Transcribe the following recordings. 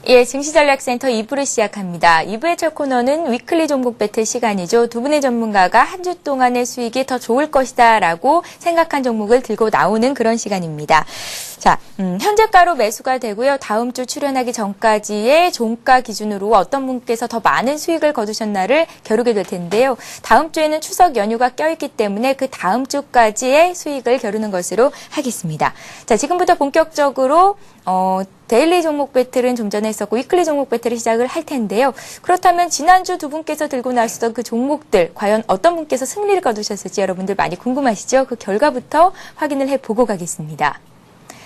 예, 증시전략센터 2부를 시작합니다. 2부의 첫 코너는 위클리 종목 배틀 시간이죠. 두 분의 전문가가 한 주 동안의 수익이 더 좋을 것이다 라고 생각한 종목을 들고 나오는 그런 시간입니다. 자, 현재가로 매수가 되고요. 다음 주 출연하기 전까지의 종가 기준으로 어떤 분께서 더 많은 수익을 거두셨나를 겨루게 될 텐데요. 다음 주에는 추석 연휴가 껴있기 때문에 그 다음 주까지의 수익을 겨루는 것으로 하겠습니다. 자, 지금부터 본격적으로 데일리 종목 배틀은 좀 전에 했었고 위클리 종목 배틀을 시작을 할 텐데요. 그렇다면 지난주 두 분께서 들고 나오셨던 그 종목들 과연 어떤 분께서 승리를 거두셨을지 여러분들 많이 궁금하시죠? 그 결과부터 확인을 해보고 가겠습니다.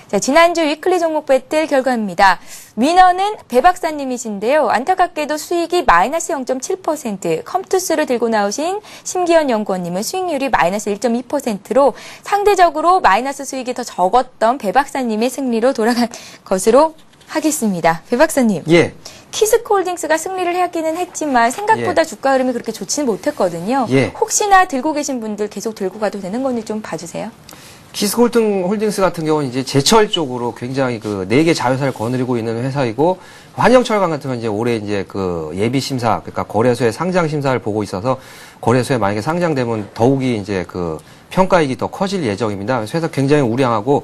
자, 지난주 위클리 종목 배틀 결과입니다. 위너는 배 박사님이신데요. 안타깝게도 수익이 마이너스 0.7%, 컴투스를 들고 나오신 심기현 연구원님은 수익률이 마이너스 1.2%로 상대적으로 마이너스 수익이 더 적었던 배 박사님의 승리로 돌아간 것으로 하겠습니다. 배 박사님. 예. 키스코홀딩스가 승리를 하기는 했지만 생각보다 주가 흐름이 그렇게 좋지는 못했거든요. 예. 혹시나 들고 계신 분들 계속 들고 가도 되는 건지 좀 봐주세요. 키스홀딩스 같은 경우는 이제 제철 쪽으로 굉장히 그 4개 자회사를 거느리고 있는 회사이고, 환영철강 같은 경우는 이제 올해 이제 그 예비 심사, 그러니까 거래소의 상장 심사를 보고 있어서 거래소에 만약에 상장되면 더욱이 이제 그 평가이익이 더 커질 예정입니다. 그래서 회사 굉장히 우량하고,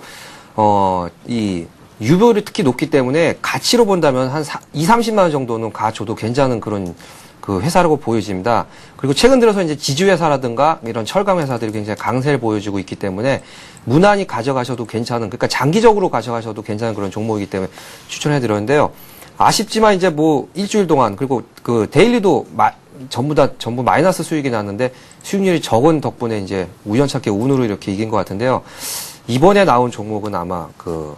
이 유보율이 특히 높기 때문에 가치로 본다면 한 2, 30만 원 정도는 가줘도 괜찮은 그런 그 회사라고 보여집니다. 그리고 최근 들어서 이제 지주회사라든가 이런 철강 회사들이 굉장히 강세를 보여주고 있기 때문에 무난히 가져가셔도 괜찮은, 그러니까 장기적으로 가져가셔도 괜찮은 그런 종목이기 때문에 추천해 드렸는데요. 아쉽지만 이제 뭐 일주일 동안, 그리고 그 데일리도 전부 마이너스 수익이 났는데 수익률이 적은 덕분에 이제 우연찮게 운으로 이렇게 이긴 것 같은데요. 이번에 나온 종목은 아마 그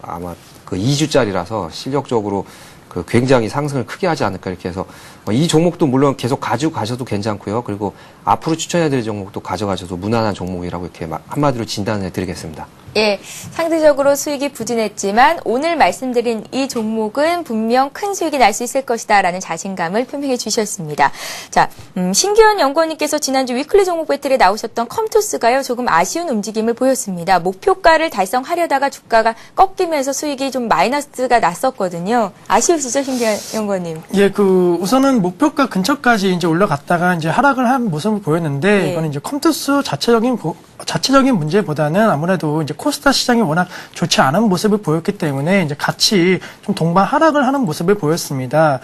2주짜리라서 실력적으로 그 굉장히 상승을 크게 하지 않을까 이렇게 해서 이 종목도 물론 계속 가지고 가셔도 괜찮고요. 그리고 앞으로 추천해드릴 종목도 가져가셔도 무난한 종목이라고 이렇게 한마디로 진단해 드리겠습니다. 예, 상대적으로 수익이 부진했지만 오늘 말씀드린 이 종목은 분명 큰 수익이 날 수 있을 것이다라는 자신감을 표명해 주셨습니다. 자, 신기현 연구원님께서 지난주 위클리 종목 배틀에 나오셨던 컴투스가요, 조금 아쉬운 움직임을 보였습니다. 목표가를 달성하려다가 주가가 꺾이면서 수익이 좀 마이너스가 났었거든요. 아쉬우시죠, 신기현 연구원님? 예, 우선은 목표가 근처까지 이제 올라갔다가 이제 하락을 한 모습을 보였는데, 예. 이거는 이제 컴투스 자체적인 문제보다는 아무래도 이제 코스닥 시장이 워낙 좋지 않은 모습을 보였기 때문에 이제 같이 좀 동반 하락을 하는 모습을 보였습니다.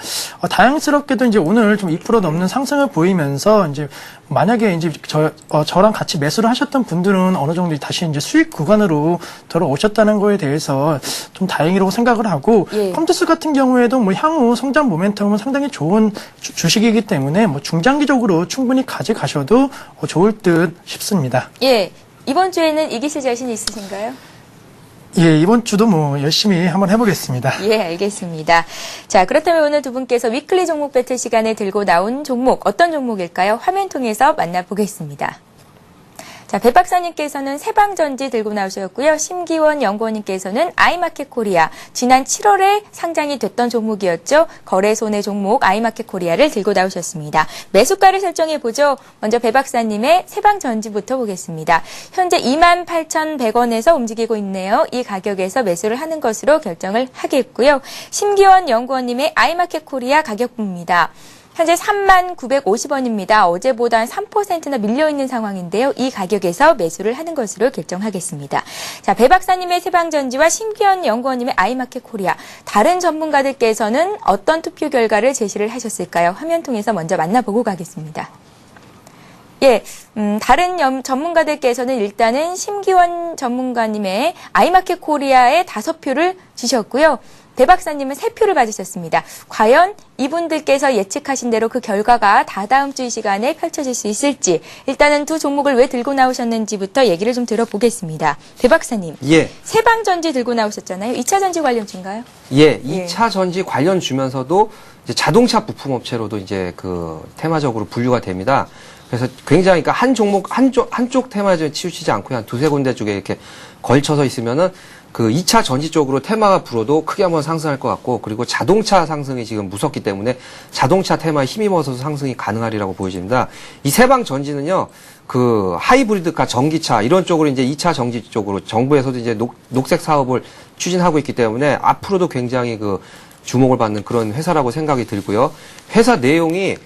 다행스럽게도 이제 오늘 좀 2% 넘는 상승을 보이면서 이제 만약에 이제 저랑 같이 매수를 하셨던 분들은 어느 정도 다시 이제 수익 구간으로 돌아오셨다는 거에 대해서 좀 다행이라고 생각을 하고, 예. 컴투스 같은 경우에도 뭐 향후 성장 모멘텀은 상당히 좋은 주식이기 때문에 뭐 중장기적으로 충분히 가져가셔도 좋을 듯 싶습니다. 예, 이번 주에는 이기실 자신 있으신가요? 예, 이번 주도 뭐 열심히 한번 해보겠습니다. 예, 알겠습니다. 자, 그렇다면 오늘 두 분께서 위클리 종목 배틀 시간에 들고 나온 종목, 어떤 종목일까요? 화면 통해서 만나보겠습니다. 자, 배 박사님께서는 세방전지 들고 나오셨고요. 심기원 연구원님께서는 아이마켓 코리아, 지난 7월에 상장이 됐던 종목이었죠. 거래소내 종목 아이마켓 코리아를 들고 나오셨습니다. 매수가를 설정해보죠. 먼저 배 박사님의 세방전지부터 보겠습니다. 현재 28,100원에서 움직이고 있네요. 이 가격에서 매수를 하는 것으로 결정을 하겠고요. 심기원 연구원님의 아이마켓 코리아 가격입니다. 현재 39,950원입니다. 어제보다 한 3%나 밀려있는 상황인데요. 이 가격에서 매수를 하는 것으로 결정하겠습니다. 자, 배 박사님의 세방전지와 심기현 연구원님의 아이마켓 코리아, 다른 전문가들께서는 어떤 투표 결과를 제시를 하셨을까요? 화면 통해서 먼저 만나보고 가겠습니다. 예, 다른 전문가들께서는 일단은 심기원 전문가님의 아이마켓 코리아에 5표를 주셨고요. 배 박사님은 3표를 받으셨습니다. 과연 이분들께서 예측하신 대로 그 결과가 다다음 주 이 시간에 펼쳐질 수 있을지, 일단은 두 종목을 왜 들고 나오셨는지부터 얘기를 좀 들어보겠습니다. 배 박사님. 예. 세방전지 들고 나오셨잖아요. 2차 전지 관련주인가요? 예, 2차 전지 관련 주면서도 이제 자동차 부품업체로도 이제 그 테마적으로 분류가 됩니다. 그래서 굉장히, 그러니까 한 종목, 한쪽 테마에 치우치지 않고 한 두세 군데 쪽에 이렇게 걸쳐서 있으면은 그 2차 전지 쪽으로 테마가 불어도 크게 한번 상승할 것 같고, 그리고 자동차 상승이 지금 무섭기 때문에 자동차 테마에 힘입어서 상승이 가능하리라고 보여집니다. 이 세방 전지는요, 그 하이브리드카 전기차 이런 쪽으로 이제 2차 전지 쪽으로 정부에서도 이제 녹색 사업을 추진하고 있기 때문에 앞으로도 굉장히 그 주목을 받는 그런 회사라고 생각이 들고요. 회사 내용이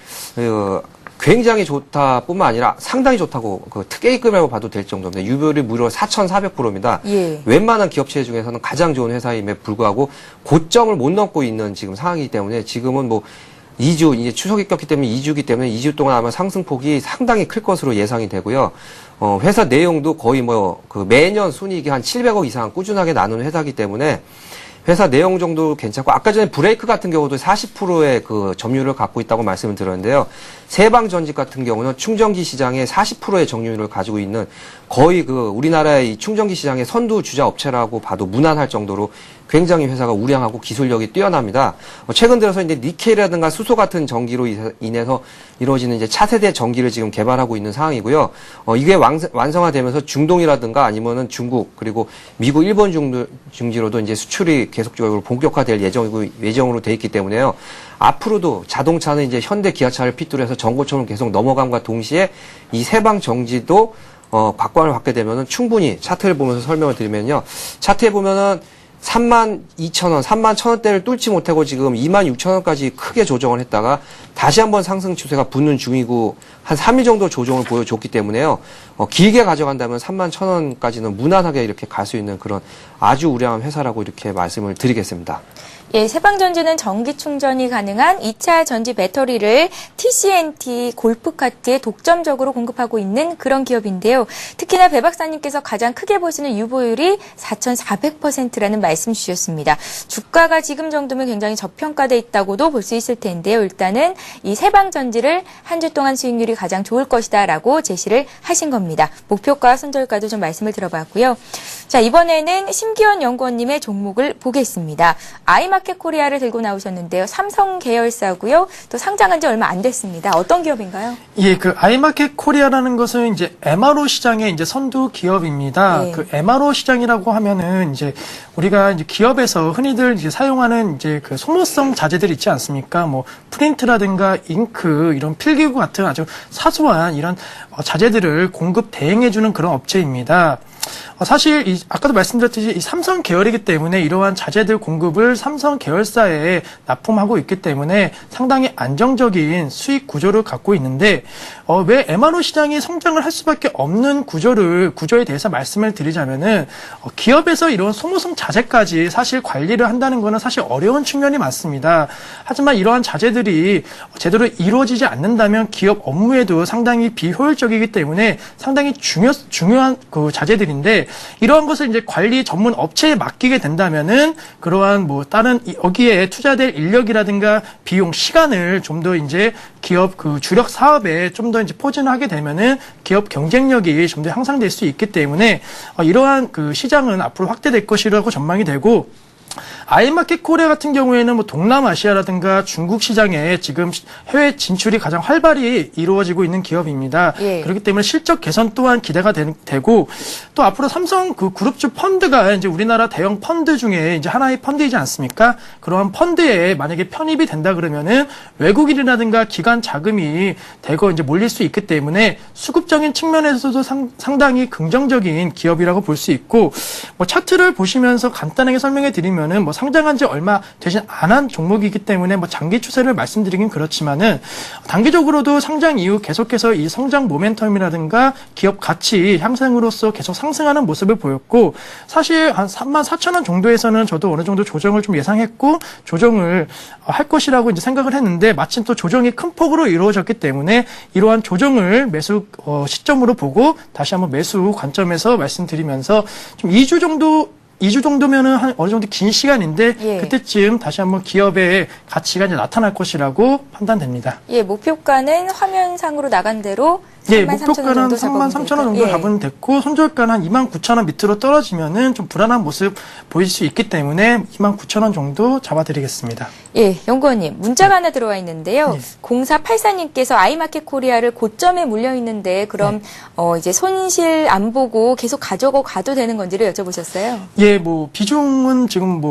굉장히 좋다뿐만 아니라 상당히 좋다고 특혜익금이라고 봐도 될 정도입니다. 유보율이 무려 4,400%입니다. 예. 웬만한 기업체 중에서는 가장 좋은 회사임에 불구하고 고점을 못 넘고 있는 지금 상황이기 때문에 지금은 뭐 2주, 이제 추석이 꼈기 때문에 2주기 때문에 2주 동안 아마 상승폭이 상당히 클 것으로 예상이 되고요. 회사 내용도 거의 매년 순이익이 한 700억 이상 꾸준하게 나누는 회사이기 때문에 회사 내용 정도 괜찮고, 아까 전에 브레이크 같은 경우도 40%의 그 점유율을 갖고 있다고 말씀을 드렸는데요. 세방전직 같은 경우는 충전기 시장의 40%의 점유율을 가지고 있는 거의 우리나라의 이 충전기 시장의 선두 주자 업체라고 봐도 무난할 정도로 굉장히 회사가 우량하고 기술력이 뛰어납니다. 최근 들어서 이제 니켈이라든가 수소 같은 전기로 인해서 이루어지는 이제 차세대 전기를 지금 개발하고 있는 상황이고요. 이게 완성화되면서 중동이라든가 아니면은 중국 그리고 미국, 일본 중지로도 이제 수출이 계속적으로 본격화될 예정으로 돼 있기 때문에요. 앞으로도 자동차는 이제 현대 기아차를 핏대로 해서 전고점을 계속 넘어감과 동시에 이 세방 정지도 각광을 받게 되면은 충분히 차트를 보면서 설명을 드리면요. 차트에 보면은 32,000원, 31,000원대를 뚫지 못하고 지금 26,000원까지 크게 조정을 했다가 다시 한번 상승 추세가 붙는 중이고 한 3일 정도 조정을 보여줬기 때문에요. 길게 가져간다면 31,000원까지는 무난하게 이렇게 갈 수 있는 그런 아주 우량한 회사라고 이렇게 말씀을 드리겠습니다. 예, 세방전지는 전기 충전이 가능한 2차 전지 배터리를 TCNT 골프카트에 독점적으로 공급하고 있는 그런 기업인데요. 특히나 배 박사님께서 가장 크게 보시는 유보율이 4,400%라는 말씀 주셨습니다. 주가가 지금 정도면 굉장히 저평가돼 있다고도 볼 수 있을 텐데요. 일단은 이 세방전지를 한 주 동안 수익률이 가장 좋을 것이다라고 제시를 하신 겁니다. 목표가, 손절가도 좀 말씀을 들어봤고요. 자, 이번에는 심기원 연구원님의 종목을 보겠습니다. 아이마켓 코리아를 들고 나오셨는데요. 삼성 계열사고요. 또 상장한 지 얼마 안 됐습니다. 어떤 기업인가요? 예, 아이마켓 코리아라는 것은 이제 MRO 시장의 이제 선두 기업입니다. 네. MRO 시장이라고 하면은 이제 우리가 이제 기업에서 흔히들 이제 사용하는 이제 소모성 자재들 있지 않습니까? 뭐 프린트라든가 잉크, 이런 필기구 같은 아주 사소한 이런 자재들을 공급 대행해주는 그런 업체입니다. 사실 아까도 말씀드렸듯이 이 삼성 계열이기 때문에 이러한 자재들 공급을 삼성 계열사에 납품하고 있기 때문에 상당히 안정적인 수익 구조를 갖고 있는데 왜 MRO 시장이 성장을 할 수밖에 없는 구조에 대해서 말씀을 드리자면은 기업에서 이런 소모성 자재까지 사실 관리를 한다는 것은 사실 어려운 측면이 많습니다. 하지만 이러한 자재들이 제대로 이루어지지 않는다면 기업 업무에도 상당히 비효율적이기 때문에 상당히 중요한 그 자재들인데 이러한 것을 이제 관리 전문 업체에 맡기게 된다면은 그러한 다른 여기에 투자될 인력이라든가 비용, 시간을 좀 더 이제 기업 주력 사업에 좀 더 이제 포진하게 되면은 기업 경쟁력이 좀 더 향상될 수 있기 때문에 이러한 시장은 앞으로 확대될 것이라고 전망이 되고, 아이마켓 코리아 같은 경우에는 동남아시아라든가 중국 시장에 지금 해외 진출이 가장 활발히 이루어지고 있는 기업입니다. 예. 그렇기 때문에 실적 개선 또한 기대가 되고, 또 앞으로 삼성 그룹주 펀드가 이제 우리나라 대형 펀드 중에 이제 하나의 펀드이지 않습니까? 그러한 펀드에 만약에 편입이 된다 그러면은 외국인이라든가 기관 자금이 대거 이제 몰릴 수 있기 때문에 수급적인 측면에서도 상당히 긍정적인 기업이라고 볼 수 있고, 차트를 보시면서 간단하게 설명해 드리면은 상장한 지 얼마 되지 않은 종목이기 때문에 장기 추세를 말씀드리긴 그렇지만은 단기적으로도 상장 이후 계속해서 이 성장 모멘텀이라든가 기업 가치 향상으로서 계속 상승하는 모습을 보였고, 사실 한 34,000원 정도에서는 저도 어느 정도 조정을 좀 예상했고 조정을 할 것이라고 이제 생각을 했는데 마침 또 조정이 큰 폭으로 이루어졌기 때문에 이러한 조정을 매수 시점으로 보고 다시 한번 매수 관점에서 말씀드리면서 좀 2주 정도면은 한 어느 정도 긴 시간인데 예. 그때쯤 다시 한번 기업의 가치가 이제 나타날 것이라고 판단됩니다. 예, 목표가는 화면상으로 나간 대로 예, 33,000원 목표가는 정도 33,000원 정도 예. 잡으면 됐고, 손절가는 한 29,000원 밑으로 떨어지면은 좀 불안한 모습 보일 수 있기 때문에 29,000원 정도 잡아드리겠습니다. 예, 연구원님, 문자가 하나 들어와 있는데요. 예. 0484님께서 아이마켓 코리아를 고점에 물려 있는데 그럼 이제 손실 안 보고 계속 가져고 가도 되는 건지를 여쭤보셨어요. 예, 비중은 지금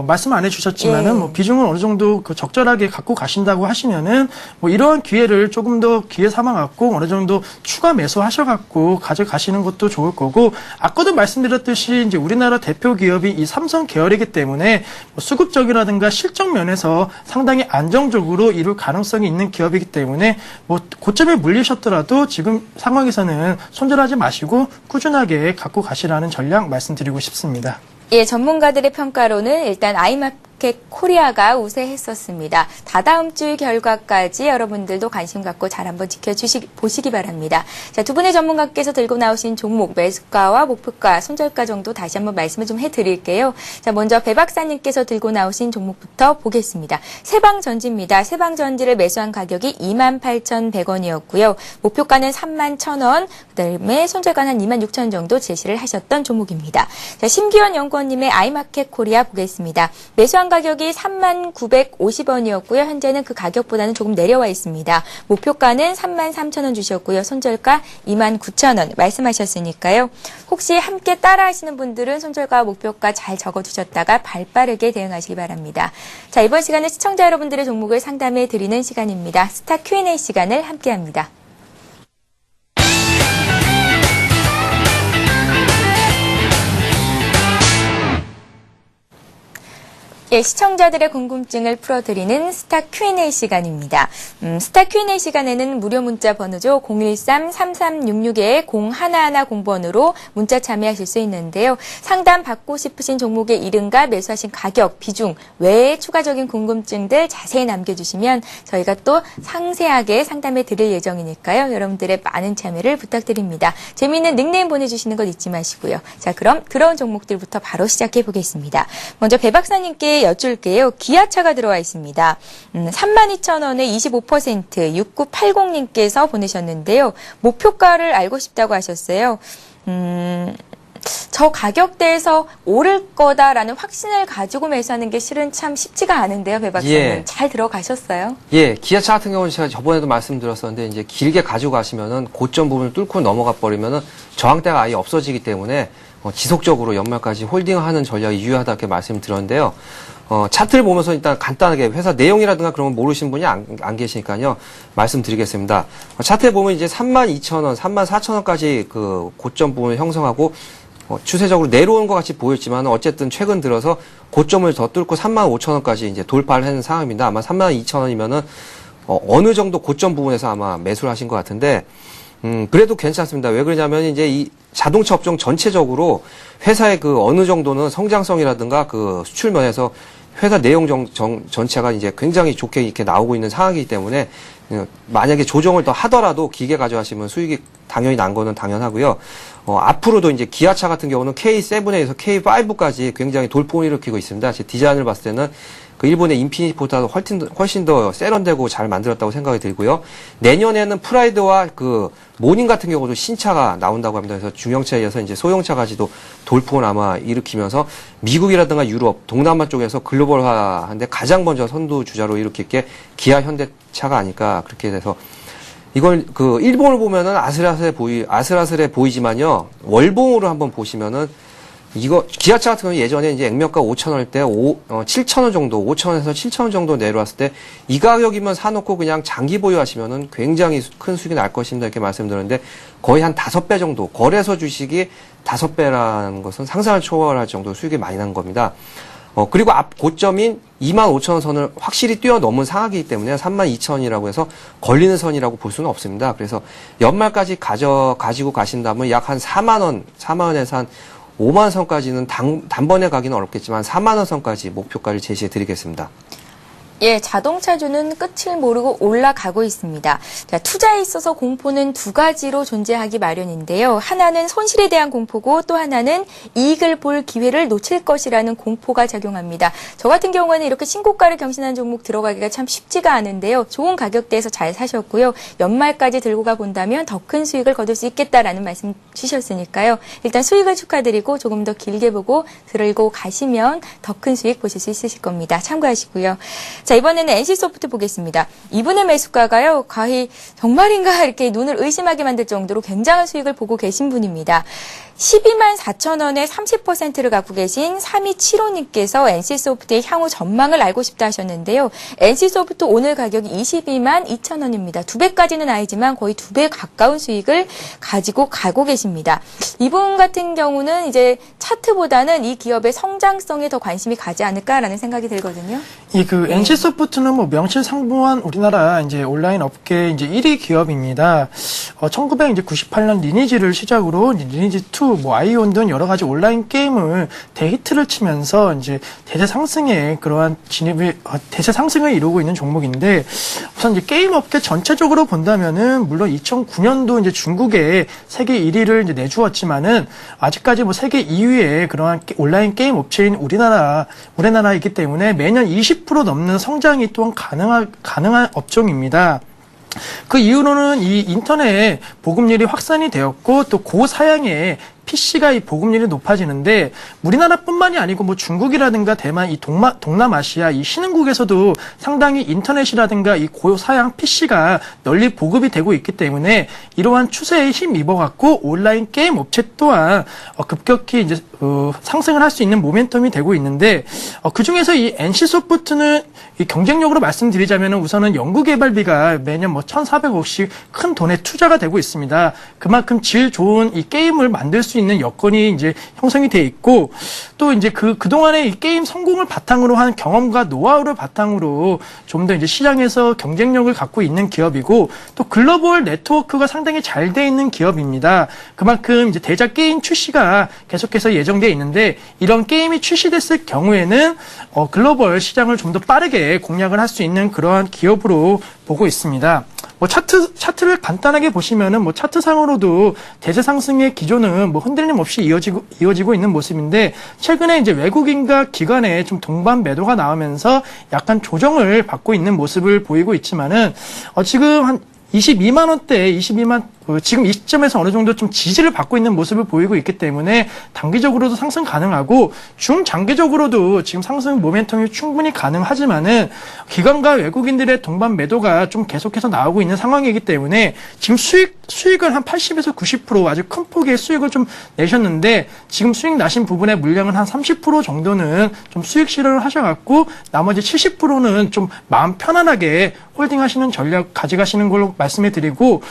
말씀 안 해주셨지만은 예. 비중은 어느 정도 적절하게 갖고 가신다고 하시면은 이러한 기회를 조금 더 기회 삼아 갖고 어느 어느 정도 추가 매수하셔갖고 가져가시는 것도 좋을 거고, 아까도 말씀드렸듯이 이제 우리나라 대표 기업이 이 삼성 계열이기 때문에 뭐 수급적이라든가 실적 면에서 상당히 안정적으로 이룰 가능성이 있는 기업이기 때문에 뭐 고점에 물리셨더라도 지금 상황에서는 손절하지 마시고 꾸준하게 갖고 가시라는 전략 말씀드리고 싶습니다. 예, 전문가들의 평가로는 일단 아이마켓 코리아가 우세했었습니다. 다다음 주 결과까지 여러분들도 관심 갖고 잘 한번 보시기 바랍니다. 자, 두 분의 전문가께서 들고 나오신 종목 매수가와 목표가, 손절가 정도 다시 한번 말씀을 좀 해드릴게요. 자, 먼저 배 박사님께서 들고 나오신 종목부터 보겠습니다. 세방전지입니다. 세방전지를 매수한 가격이 28,100원이었고요. 목표가는 31,000원, 그다음에 손절가는 한 26,000원 정도 제시를 하셨던 종목입니다. 자, 심기원 연구원님의 아이마켓 코리아 보겠습니다. 매수한 가격이 39,50원이었고요. 현재는 그 가격보다는 조금 내려와 있습니다. 목표가는 33,000원 주셨고요. 손절가 29,000원 말씀하셨으니까요. 혹시 함께 따라 하시는 분들은 손절가 목표가 잘 적어두셨다가 발빠르게 대응하시기 바랍니다. 자, 이번 시간은 시청자 여러분들의 종목을 상담해 드리는 시간입니다. 스타 Q&A 시간을 함께합니다. 예, 시청자들의 궁금증을 풀어드리는 스타 Q&A 시간입니다. 스타 Q&A 시간에는 무료 문자 번호죠. 013-3366-0110번으로 문자 참여하실 수 있는데요. 상담 받고 싶으신 종목의 이름과 매수하신 가격, 비중, 외에 추가적인 궁금증들 자세히 남겨주시면 저희가 또 상세하게 상담해 드릴 예정이니까요. 여러분들의 많은 참여를 부탁드립니다. 재미있는 닉네임 보내주시는 것 잊지 마시고요. 자, 그럼 들어온 종목들부터 바로 시작해 보겠습니다. 먼저 배 박사님께 여쭐게요. 기아차가 들어와 있습니다. 32,000원에 25% 6980님께서 보내셨는데요. 목표가를 알고 싶다고 하셨어요. 저 가격대에서 오를 거다라는 확신을 가지고 매수하는 게 실은 참 쉽지가 않은데요, 배 박사님. 예. 잘 들어가셨어요? 예, 기아차 같은 경우는 제가 저번에도 말씀드렸었는데 이제 길게 가지고 가시면은 고점 부분을 뚫고 넘어가 버리면은 저항대가 아예 없어지기 때문에 지속적으로 연말까지 홀딩하는 전략이 유효하다 이렇게 말씀드렸는데요. 차트를 보면서 일단 간단하게 회사 내용이라든가 그런 건 모르시는 분이 안 계시니까요. 말씀드리겠습니다. 차트에 보면 이제 32,000원, 34,000원까지 그 고점 부분을 형성하고 추세적으로 내려오는 것 같이 보였지만 어쨌든 최근 들어서 고점을 더 뚫고 35,000원까지 이제 돌파를 하는 상황입니다. 아마 32,000원이면은 어느 정도 고점 부분에서 아마 매수를 하신 것 같은데 그래도 괜찮습니다. 왜 그러냐면 이제 이 자동차 업종 전체적으로 회사의 그 어느 정도는 성장성이라든가 그 수출 면에서 회사 내용 전체가 이제 굉장히 좋게 이렇게 나오고 있는 상황이기 때문에 만약에 조정을 더 하더라도 길게 가져가시면 수익이 당연히 난 거는 당연하고요. 앞으로도 이제 기아차 같은 경우는 K7에서 K5까지 굉장히 돌풍을 일으키고 있습니다. 제 디자인을 봤을 때는 그 일본의 인피니티보다 훨씬 더 세련되고 잘 만들었다고 생각이 들고요. 내년에는 프라이드와 그 모닝 같은 경우도 신차가 나온다고 합니다. 그래서 중형차에 이어서 이제 소형차까지도 돌풍을 아마 일으키면서 미국이라든가 유럽, 동남아 쪽에서 글로벌화하는데 가장 먼저 선두 주자로 이렇게 기아 현대차가 아닐까 그렇게 돼서 이걸 그 일본을 보면은 아슬아슬해 보이지만요. 월봉으로 한번 보시면은 이거 기아차 같은 경우는 예전에 이제 액면가 5,000원일 때 7,000원 정도, 5,000원에서 7,000원 정도 내려왔을 때 이 가격이면 사놓고 그냥 장기 보유하시면은 굉장히 큰 수익이 날 것입니다. 이렇게 말씀드렸는데 거의 한 5배 정도, 거래소 주식이 5배라는 것은 상상을 초월할 정도 수익이 많이 난 겁니다. 그리고 앞 고점인 25,000원 선을 확실히 뛰어넘은 상황이기 때문에 32,000원이라고 해서 걸리는 선이라고 볼 수는 없습니다. 그래서 연말까지 가지고 가신다면 약 한 4만원에서 한 5만 선까지는 단번에 가기는 어렵겠지만 4만 원 선까지 목표가를 제시해 드리겠습니다. 예, 자동차주는 끝을 모르고 올라가고 있습니다. 자, 투자에 있어서 공포는 두 가지로 존재하기 마련인데요. 하나는 손실에 대한 공포고 또 하나는 이익을 볼 기회를 놓칠 것이라는 공포가 작용합니다. 저 같은 경우는 이렇게 신고가를 경신한 종목 들어가기가 참 쉽지가 않은데요. 좋은 가격대에서 잘 사셨고요. 연말까지 들고 가 본다면 더 큰 수익을 거둘 수 있겠다라는 말씀 주셨으니까요. 일단 수익을 축하드리고 조금 더 길게 보고 들고 가시면 더 큰 수익 보실 수 있으실 겁니다. 참고하시고요. 자, 이번에는 NC소프트 보겠습니다. 이분의 매수가가요, 거의 정말인가 이렇게 눈을 의심하게 만들 정도로 굉장한 수익을 보고 계신 분입니다. 12만 4천 원에 30%를 갖고 계신 3275님께서 NC소프트의 향후 전망을 알고 싶다 하셨는데요. NC소프트 오늘 가격이 22만 2천 원입니다. 2배까지는 아니지만 거의 2배 가까운 수익을 가지고 가고 계십니다. 이분 같은 경우는 이제 차트보다는 이 기업의 성장성에 더 관심이 가지 않을까라는 생각이 들거든요. NC소프트는 뭐 명실상부한 우리나라 이제 온라인 업계 이제 1위 기업입니다. 1998년 리니지를 시작으로 리니지 2, 뭐 아이온 등 여러 가지 온라인 게임을 대히트를 치면서 이제 대세 상승에 그러한 대세 상승을 이루고 있는 종목인데, 우선 이제 게임 업계 전체적으로 본다면은 물론 2009년도 이제 중국에 세계 1위를 이제 내주었지만은 아직까지 뭐 세계 2위의 그러한 온라인 게임 업체인 우리나라이기 때문에 매년 20% 넘는 성장이 또한 가능한 업종입니다. 그 이후로는 이 인터넷 보급률이 확산이 되었고 또 고사양의 PC가 이 보급률이 높아지는데, 우리나라뿐만이 아니고 뭐 중국이라든가 대만, 이 동남아시아 이 신흥국에서도 상당히 인터넷이라든가 이 고사양 PC가 널리 보급이 되고 있기 때문에 이러한 추세에 힘입어갖고 온라인 게임 업체 또한 급격히 이제 상승을 할 수 있는 모멘텀이 되고 있는데, 그 중에서 이 NC소프트는 이 경쟁력으로 말씀드리자면 우선은 연구개발비가 매년 뭐 1,400억씩 큰 돈의 투자가 되고 있습니다. 그만큼 질 좋은 이 게임을 만들 수 있는 여건이 이제 형성이 돼 있고, 또 이제 그동안의 이 게임 성공을 바탕으로 한 경험과 노하우를 바탕으로 좀 더 이제 시장에서 경쟁력을 갖고 있는 기업이고, 또 글로벌 네트워크가 상당히 잘 돼 있는 기업입니다. 그만큼 이제 대작 게임 출시가 계속해서 예정돼 있는데, 이런 게임이 출시됐을 경우에는 글로벌 시장을 좀 더 빠르게 공략을 할 수 있는 그러한 기업으로 보고 있습니다. 뭐 차트를 간단하게 보시면은 뭐 차트상으로도 대세 상승의 기조는 뭐 흔들림 없이 이어지고 있는 모습인데, 최근에 이제 외국인과 기관의 좀 동반 매도가 나오면서 약간 조정을 받고 있는 모습을 보이고 있지만은 지금 한 22만 원대, 지금 이 시점에서 어느 정도 좀 지지를 받고 있는 모습을 보이고 있기 때문에 단기적으로도 상승 가능하고 중장기적으로도 지금 상승 모멘텀이 충분히 가능하지만은 기관과 외국인들의 동반 매도가 좀 계속해서 나오고 있는 상황이기 때문에 지금 수익을 한 80에서 90% 아주 큰 폭의 수익을 좀 내셨는데, 지금 수익 나신 부분의 물량은 한 30% 정도는 좀 수익 실현을 하셔갖고 나머지 70%는 좀 마음 편안하게 홀딩하시는 전략 가져가시는 걸로 말씀해 드리고,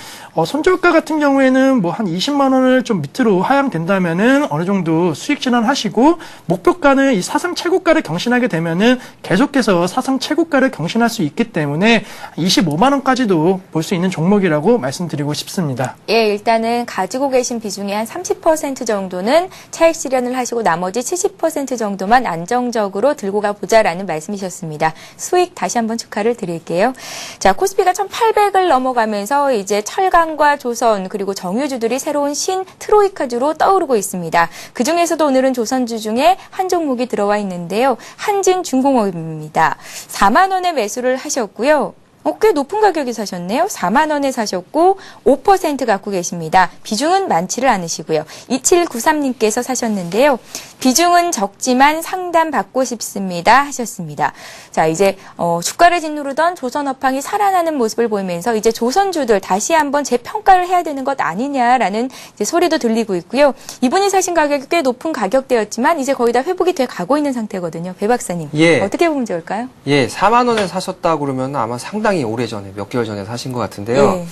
손절가 같은 경우에는 뭐 한 20만 원을 좀 밑으로 하향된다면은 어느 정도 수익 진환하시고, 목표가는 이 사상 최고가를 경신하게 되면은 계속해서 사상 최고가를 경신할 수 있기 때문에 25만 원까지도 볼 수 있는 종목이라고 말씀드리고 싶습니다. 예, 일단은 가지고 계신 비중의 한 30% 정도는 차익 실현을 하시고 나머지 70% 정도만 안정적으로 들고 가보자라는 말씀이셨습니다. 수익 다시 한번 축하를 드릴게요. 자, 코스피가 1,800을 넘어가면서 이제 철강과 조선 그리고 정유주들이 새로운 신 트로이카주로 떠오르고 있습니다. 그중에서도 오늘은 조선주 중에 한 종목이 들어와 있는데요. 한진중공업입니다. 4만 원에 매수를 하셨고요. 꽤 높은 가격에 사셨네요. 4만 원에 사셨고 5% 갖고 계십니다. 비중은 많지를 않으시고요. 2793님께서 사셨는데요. 비중은 적지만 상담 받고 싶습니다 하셨습니다. 자, 이제 주가를 짓누르던 조선업황이 살아나는 모습을 보이면서 이제 조선주들 다시 한번 재평가를 해야 되는 것 아니냐라는 이제 소리도 들리고 있고요. 이분이 사신 가격이 꽤 높은 가격대였지만 이제 거의 다 회복이 돼 가고 있는 상태거든요. 배 박사님. 예. 어떻게 보면 좋을까요? 예, 4만 원에 사셨다고 그러면 아마 상당히 오래전에, 몇 개월 전에 사신 것 같은데요. 예.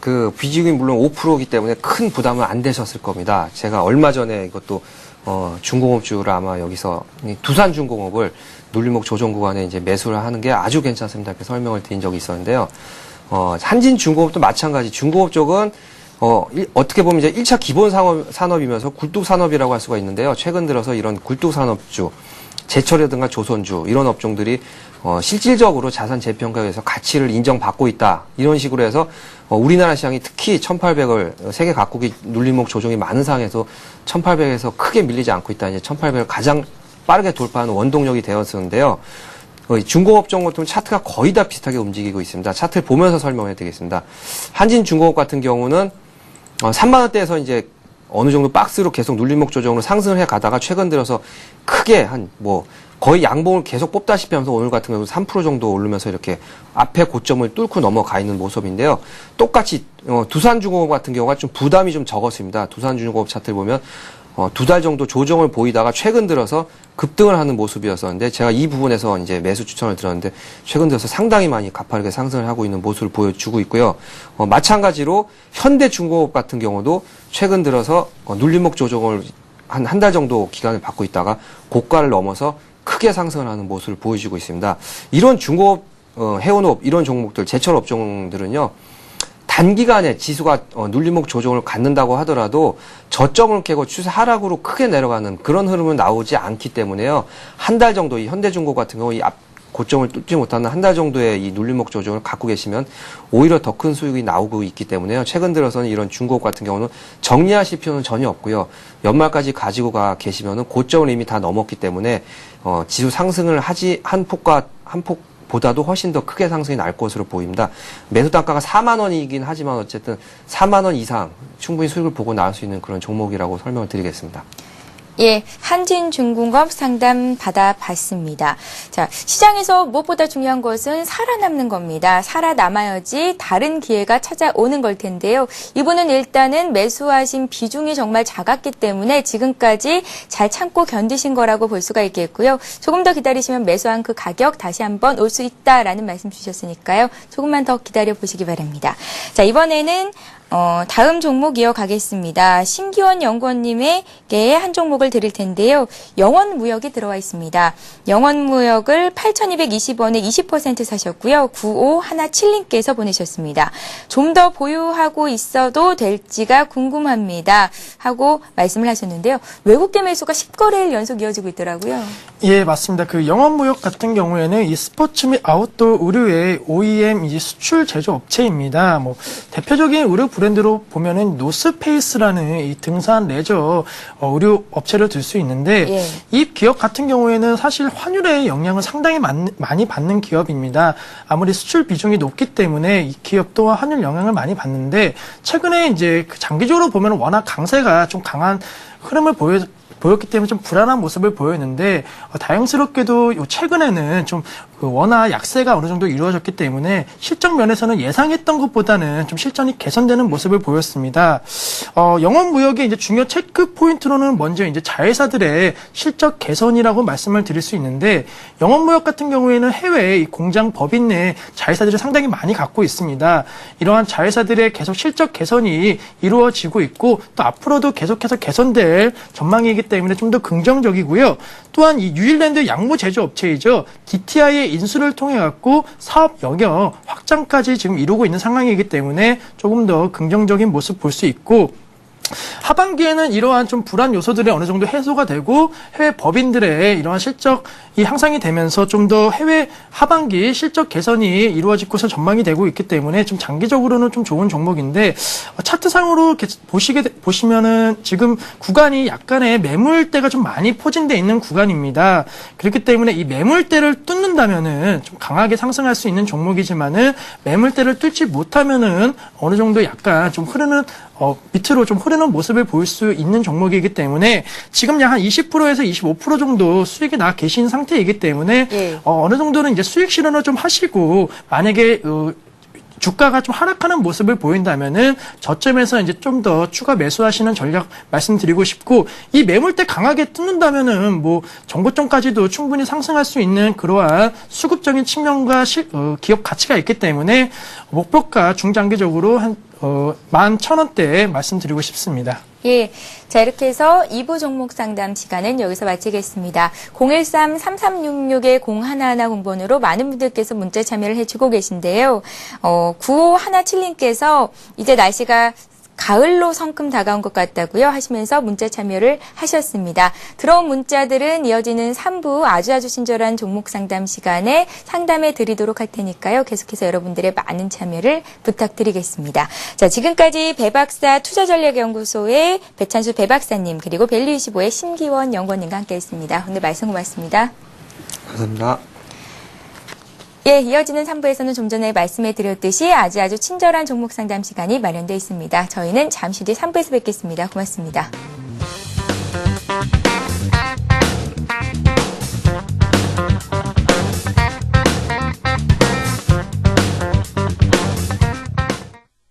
그 비중이 물론 5%이기 때문에 큰 부담은 안 되셨을 겁니다. 제가 얼마 전에 이것도 중공업주를 아마 여기서 두산중공업을 눌림목 조정 구간에 이제 매수를 하는 게 아주 괜찮습니다. 이렇게 설명을 드린 적이 있었는데요. 한진중공업도 마찬가지. 중공업 쪽은 어떻게 보면 이제 1차 기본 산업이면서 굴뚝 산업이라고 할 수가 있는데요. 최근 들어서 이런 굴뚝 산업주, 제철이라든가 조선주 이런 업종들이 실질적으로 자산 재평가에서 가치를 인정받고 있다. 이런 식으로 해서 우리나라 시장이 특히 1,800을 세계 각국이 눌림목 조정이 많은 상황에서 1,800에서 크게 밀리지 않고 있다. 이제 1,800을 가장 빠르게 돌파하는 원동력이 되었었는데요. 중공업종 같은 차트가 거의 다 비슷하게 움직이고 있습니다. 차트를 보면서 설명해 드리겠습니다. 한진중공업 같은 경우는 3만 원대에서 이제 어느 정도 박스로 계속 눌림목 조정으로 상승을 해 가다가 최근 들어서 크게 한 거의 양봉을 계속 뽑다시피 하면서 오늘 같은 경우는 3% 정도 오르면서 이렇게 앞에 고점을 뚫고 넘어가 있는 모습인데요. 똑같이 두산중공업 같은 경우가 좀 부담이 좀 적었습니다. 두산중공업 차트를 보면 2달 정도 조정을 보이다가 최근 들어서 급등을 하는 모습이었었는데 제가 이 부분에서 이제 매수 추천을 드렸는데 최근 들어서 상당히 많이 가파르게 상승을 하고 있는 모습을 보여주고 있고요. 마찬가지로 현대중공업 같은 경우도 최근 들어서 눌림목 조정을 한 달 정도 기간을 받고 있다가 고가를 넘어서 크게 상승을 하는 모습을 보여주고 있습니다. 이런 중공업, 해운업 이런 종목들, 제철 업종들은요. 단기간에 지수가 눌림목 조정을 갖는다고 하더라도 저점을 깨고 추세 하락으로 크게 내려가는 그런 흐름은 나오지 않기 때문에요. 한 달 정도 이 현대중공업 같은 경우 이 앞 고점을 뚫지 못하는 한 달 정도의 이 눌림목 조정을 갖고 계시면 오히려 더 큰 수익이 나오고 있기 때문에요. 최근 들어서는 이런 중공업 같은 경우는 정리하실 필요는 전혀 없고요. 연말까지 가지고 가 계시면은 고점을 이미 다 넘었기 때문에 지수 상승을 한 폭보다도 훨씬 더 크게 상승이 날 것으로 보입니다. 매수 단가가 4만 원이긴 하지만 어쨌든 4만 원 이상 충분히 수익을 보고 나올 수 있는 그런 종목이라고 설명을 드리겠습니다. 예, 한진중공업 상담 받아봤습니다. 자, 시장에서 무엇보다 중요한 것은 살아남는 겁니다. 살아남아야지 다른 기회가 찾아오는 걸 텐데요. 이분은 일단은 매수하신 비중이 정말 작았기 때문에 지금까지 잘 참고 견디신 거라고 볼 수가 있겠고요. 조금 더 기다리시면 매수한 그 가격 다시 한번 올 수 있다라는 말씀 주셨으니까요. 조금만 더 기다려 보시기 바랍니다. 자, 이번에는 다음 종목 이어가겠습니다. 신기원 연구원님에게 한 종목을 드릴 텐데요. 영원무역이 들어와 있습니다. 영원무역을 8,220원에 20% 사셨고요. 9517님께서 보내셨습니다. 좀 더 보유하고 있어도 될지가 궁금합니다. 하고 말씀을 하셨는데요. 외국계 매수가 10거래일 연속 이어지고 있더라고요. 예, 맞습니다. 그 영원무역 같은 경우에는 이 스포츠 및 아웃도어 의류의 OEM 이제 수출 제조 업체입니다. 뭐 대표적인 의류 브랜드로 보면은 노스페이스라는 이 등산 레저 의류 업체를 들 수 있는데 예. 이 기업 같은 경우에는 사실 환율의 영향을 상당히 많이 받는 기업입니다. 아무리 수출 비중이 높기 때문에 이 기업 또한 환율 영향을 많이 받는데 최근에 이제 그 장기적으로 보면 워낙 강세가 좀 강한 흐름을 보였기 때문에 좀 불안한 모습을 보였는데 다행스럽게도 최근에는 좀 워낙 약세가 어느 정도 이루어졌기 때문에 실적 면에서는 예상했던 것보다는 좀 실전이 개선되는 모습을 보였습니다. 영원무역의 이제 중요 체크 포인트로는 먼저 이제 자회사들의 실적 개선이라고 말씀을 드릴 수 있는데 영원무역 같은 경우에는 해외 이 공장 법인 내 자회사들을 상당히 많이 갖고 있습니다. 이러한 자회사들의 계속 실적 개선이 이루어지고 있고 또 앞으로도 계속해서 개선될 전망이기 때문에 좀 더 긍정적이고요. 또한 이 뉴질랜드 양모 제조업체이죠. DTI의 인수를 통해 갖고 사업 영역 확장까지 지금 이루고 있는 상황이기 때문에 조금 더 긍정적인 모습 볼 수 있고 하반기에는 이러한 좀 불안 요소들이 어느 정도 해소가 되고 해외 법인들의 이러한 실적이 향상이 되면서 좀 더 해외 하반기 실적 개선이 이루어질 것으로 전망이 되고 있기 때문에 좀 장기적으로는 좀 좋은 종목인데 차트상으로 보시면은 지금 구간이 약간의 매물대가 좀 많이 포진되어 있는 구간입니다. 그렇기 때문에 이 매물대를 뚫는다면은 좀 강하게 상승할 수 있는 종목이지만은 매물대를 뚫지 못하면은 어느 정도 약간 좀 흐르는 밑으로 좀 흐르는 모습을 보일 수 있는 종목이기 때문에 지금 약 한 20%에서 25% 정도 수익이 나 계신 상태이기 때문에 예. 어느 정도는 이제 수익 실현을 좀 하시고 만약에 주가가 좀 하락하는 모습을 보인다면은 저점에서 이제 좀 더 추가 매수하시는 전략 말씀드리고 싶고 이 매물대 강하게 뚫는다면은 뭐 정고점까지도 충분히 상승할 수 있는 그러한 수급적인 측면과 기업 가치가 있기 때문에 목표가 중장기적으로 한 11,000원대에 말씀드리고 싶습니다. 예. 자, 이렇게 해서 2부 종목 상담 시간은 여기서 마치겠습니다. 013-3366-0111 공번으로 많은 분들께서 문자 참여를 해주고 계신데요. 9517님께서 이제 날씨가 가을로 성큼 다가온 것 같다고요 하시면서 문자 참여를 하셨습니다. 들어온 문자들은 이어지는 3부 아주 친절한 종목 상담 시간에 상담해 드리도록 할 테니까요. 계속해서 여러분들의 많은 참여를 부탁드리겠습니다. 자, 지금까지 배박사 투자전략연구소의 배찬수 배박사님 그리고 밸류25의 신기원 연구원님과 함께했습니다. 오늘 말씀 고맙습니다. 감사합니다. 예, 이어지는 3부에서는 좀 전에 말씀해 드렸듯이 아주 친절한 종목 상담 시간이 마련되어 있습니다. 저희는 잠시 뒤 3부에서 뵙겠습니다. 고맙습니다.